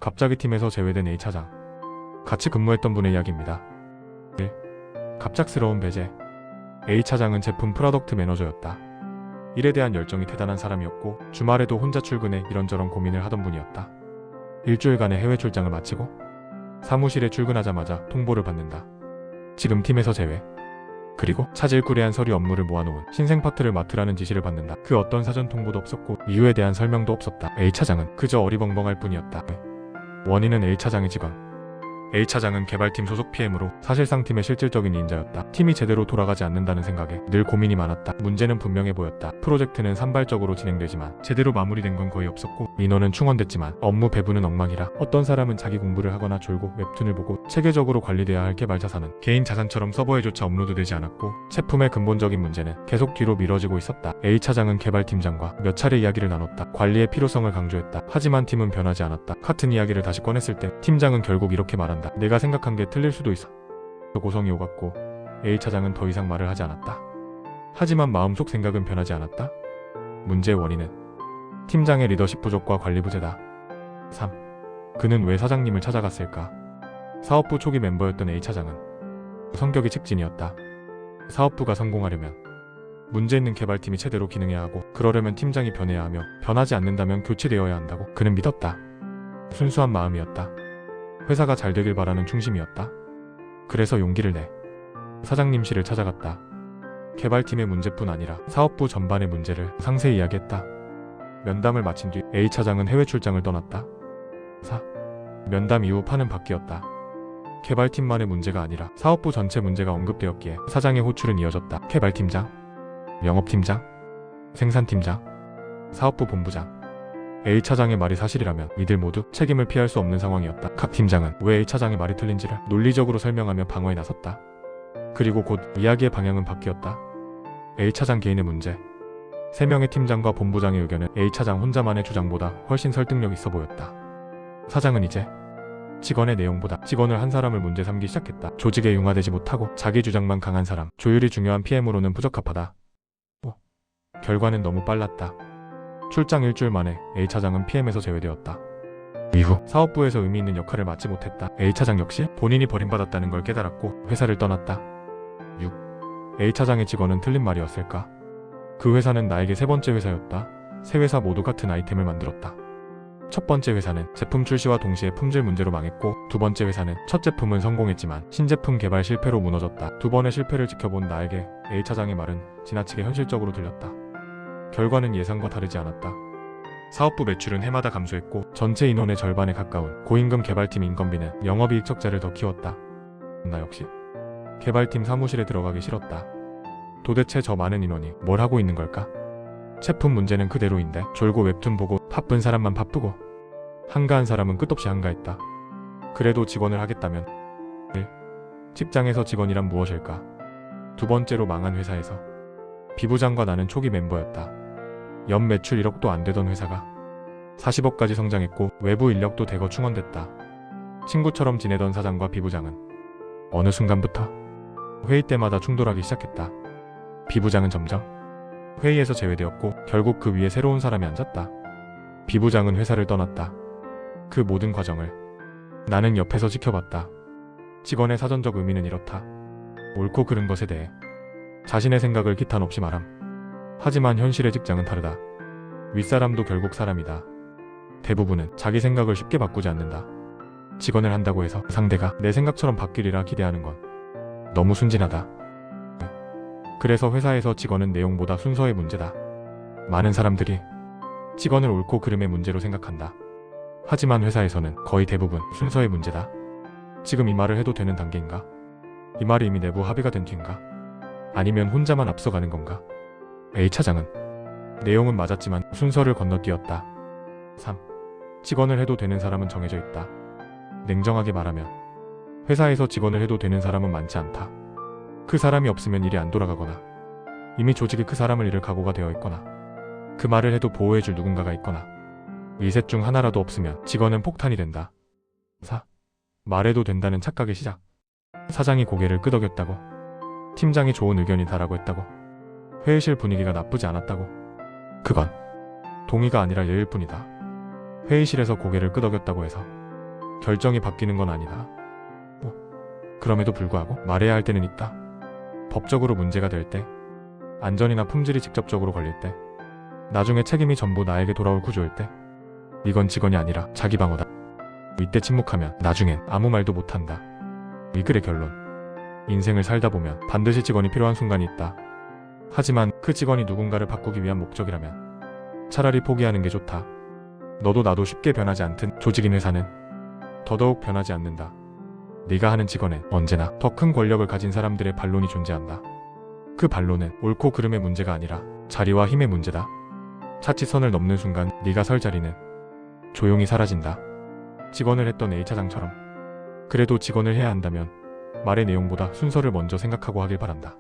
갑자기 팀에서 제외된 A차장. 같이 근무했던 분의 이야기입니다. 1. 갑작스러운 배제. A차장은 제품 프로덕트 매니저였다. 일에 대한 열정이 대단한 사람이었고 주말에도 혼자 출근해 이런저런 고민을 하던 분이었다. 일주일간의 해외 출장을 마치고 사무실에 출근하자마자 통보를 받는다. 지금 팀에서 제외. 그리고 차질구레한 서류 업무를 모아놓은 신생 파트를 맡으라는 지시를 받는다. 그 어떤 사전 통보도 없었고 이유에 대한 설명도 없었다. A차장은 그저 어리벙벙할 뿐이었다. 원인은 A차장의 직원. A차장은 개발팀 소속 PM으로 사실상 팀의 실질적인 인자였다. 팀이 제대로 돌아가지 않는다는 생각에 늘 고민이 많았다. 문제는 분명해 보였다. 프로젝트는 산발적으로 진행되지만 제대로 마무리된 건 거의 없었고 인원은 충원됐지만 업무 배분은 엉망이라 어떤 사람은 자기 공부를 하거나 졸고 웹툰을 보고 체계적으로 관리돼야 할 개발 자산은 개인 자산처럼 서버에조차 업로드되지 않았고 제품의 근본적인 문제는 계속 뒤로 미뤄지고 있었다. A차장은 개발팀장과 몇 차례 이야기를 나눴다. 관리의 필요성을 강조했다. 하지만 팀은 변하지 않았다. 같은 이야기를 다시 꺼냈을 때 팀장은 결국 이렇게 말한다. 내가 생각한 게 틀릴 수도 있어. 고성이 오갔고 A차장은 더 이상 말을 하지 않았다. 하지만 마음속 생각은 변하지 않았다. 문제의 원인은 팀장의 리더십 부족과 관리 부재다. 3. 그는 왜 사장님을 찾아갔을까? 사업부 초기 멤버였던 A차장은 성격이 직진이었다. 사업부가 성공하려면 문제 있는 개발팀이 제대로 기능해야 하고 그러려면 팀장이 변해야 하며 변하지 않는다면 교체되어야 한다고 그는 믿었다. 순수한 마음이었다. 회사가 잘 되길 바라는 중심이었다. 그래서 용기를 내 사장님실을 찾아갔다. 개발팀의 문제뿐 아니라 사업부 전반의 문제를 상세히 이야기했다. 면담을 마친 뒤 A차장은 해외 출장을 떠났다. 4. 면담 이후 판은 바뀌었다. 개발팀만의 문제가 아니라 사업부 전체 문제가 언급되었기에 사장의 호출은 이어졌다. 개발팀장, 영업팀장, 생산팀장, 사업부 본부장. A차장의 말이 사실이라면 이들 모두 책임을 피할 수 없는 상황이었다. 각 팀장은 왜 A차장의 말이 틀린지를 논리적으로 설명하며 방어에 나섰다. 그리고 곧 이야기의 방향은 바뀌었다. A차장 개인의 문제. 3명의 팀장과 본부장의 의견은 A차장 혼자만의 주장보다 훨씬 설득력 있어 보였다. 사장은 이제 직원의 내용보다 직원을 한 사람을 문제 삼기 시작했다. 조직에 융화되지 못하고 자기 주장만 강한 사람, 조율이 중요한 PM으로는 부적합하다. 결과는 너무 빨랐다. 출장 일주일 만에 A차장은 PM에서 제외되었다. 이후 사업부에서 의미 있는 역할을 맡지 못했다. A차장 역시 본인이 버림받았다는 걸 깨달았고 회사를 떠났다. 6. A차장의 직원은 틀린 말이었을까? 그 회사는 나에게 세 번째 회사였다. 세 회사 모두 같은 아이템을 만들었다. 첫 번째 회사는 제품 출시와 동시에 품질 문제로 망했고 두 번째 회사는 첫 제품은 성공했지만 신제품 개발 실패로 무너졌다. 두 번의 실패를 지켜본 나에게 A차장의 말은 지나치게 현실적으로 들렸다. 결과는 예상과 다르지 않았다. 사업부 매출은 해마다 감소했고 전체 인원의 절반에 가까운 고임금 개발팀 인건비는 영업이익 적자를 더 키웠다. 나 역시 개발팀 사무실에 들어가기 싫었다. 도대체 저 많은 인원이 뭘 하고 있는 걸까? 제품 문제는 그대로인데 졸고 웹툰 보고 바쁜 사람만 바쁘고 한가한 사람은 끝없이 한가했다. 그래도 직원을 하겠다면 1. 직장에서 직원이란 무엇일까? 두 번째로 망한 회사에서 비부장과 나는 초기 멤버였다. 연 매출 1억도 안 되던 회사가 40억까지 성장했고 외부 인력도 대거 충원됐다. 친구처럼 지내던 사장과 비부장은 어느 순간부터 회의 때마다 충돌하기 시작했다. 비부장은 점점 회의에서 제외되었고 결국 그 위에 새로운 사람이 앉았다. 비부장은 회사를 떠났다. 그 모든 과정을 나는 옆에서 지켜봤다. 직원의 사전적 의미는 이렇다. 옳고 그른 것에 대해 자신의 생각을 기탄 없이 말함. 하지만 현실의 직장은 다르다. 윗사람도 결국 사람이다. 대부분은 자기 생각을 쉽게 바꾸지 않는다. 직원을 한다고 해서 상대가 내 생각처럼 바뀌리라 기대하는 건 너무 순진하다. 그래서 회사에서 직원은 내용보다 순서의 문제다. 많은 사람들이 직원을 옳고 그름의 문제로 생각한다. 하지만 회사에서는 거의 대부분 순서의 문제다. 지금 이 말을 해도 되는 단계인가? 이 말이 이미 내부 합의가 된 뒤인가? 아니면 혼자만 앞서가는 건가? A차장은 내용은 맞았지만 순서를 건너뛰었다. 3. 직원을 해도 되는 사람은 정해져 있다. 냉정하게 말하면 회사에서 직원을 해도 되는 사람은 많지 않다. 그 사람이 없으면 일이 안 돌아가거나 이미 조직이 그 사람을 잃을 각오가 되어 있거나 그 말을 해도 보호해줄 누군가가 있거나 이 셋 중 하나라도 없으면 직원은 폭탄이 된다. 4. 말해도 된다는 착각의 시작. 사장이 고개를 끄덕였다고, 팀장이 좋은 의견이다라고 했다고, 회의실 분위기가 나쁘지 않았다고. 그건 동의가 아니라 예일 뿐이다. 회의실에서 고개를 끄덕였다고 해서 결정이 바뀌는 건 아니다. 그럼에도 불구하고 말해야 할 때는 있다. 법적으로 문제가 될 때, 안전이나 품질이 직접적으로 걸릴 때, 나중에 책임이 전부 나에게 돌아올 구조일 때, 이건 직원이 아니라 자기 방어다. 이때 침묵하면 나중엔 아무 말도 못한다. 이 글의 결론. 인생을 살다 보면 반드시 직원이 필요한 순간이 있다. 하지만 그 직원이 누군가를 바꾸기 위한 목적이라면 차라리 포기하는 게 좋다. 너도 나도 쉽게 변하지 않든 조직인 회사는 더더욱 변하지 않는다. 네가 하는 직원엔 언제나 더 큰 권력을 가진 사람들의 반론이 존재한다. 그 반론은 옳고 그름의 문제가 아니라 자리와 힘의 문제다. 차치선을 넘는 순간 네가 설 자리는 조용히 사라진다. 직원을 했던 A차장처럼. 그래도 직원을 해야 한다면 말의 내용보다 순서를 먼저 생각하고 하길 바란다.